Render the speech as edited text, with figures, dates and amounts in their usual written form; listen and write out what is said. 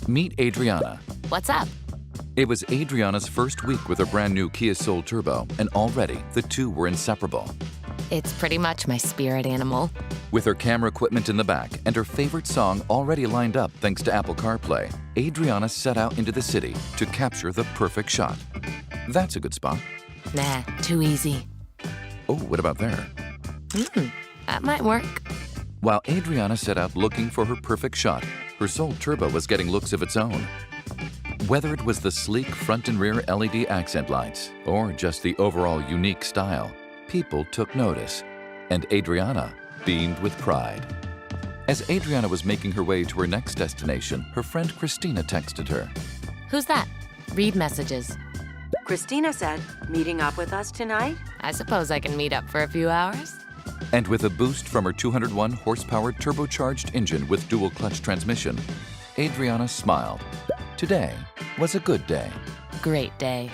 Meet Adriana. What's up? It was Adriana's first week with her brand new Kia Soul Turbo, and already the two were inseparable. It's pretty much my spirit animal. With her camera equipment in the back and her favorite song already lined up thanks to Apple CarPlay, Adriana set out into the city to capture the perfect shot. That's a good spot. Nah, too easy. Oh, what about there? That might work. While Adriana set out looking for her perfect shot, her Soul Turbo was getting looks of its own. Whether it was the sleek front and rear LED accent lights or just the overall unique style, people took notice, and Adriana beamed with pride. As Adriana was making her way to her next destination, her friend Christina texted her. Who's that? Read messages. Christina said, meeting up with us tonight? I suppose I can meet up for a few hours. And with a boost from her 201 horsepower turbocharged engine with dual clutch transmission, Adriana smiled. Today was a good day. Great day.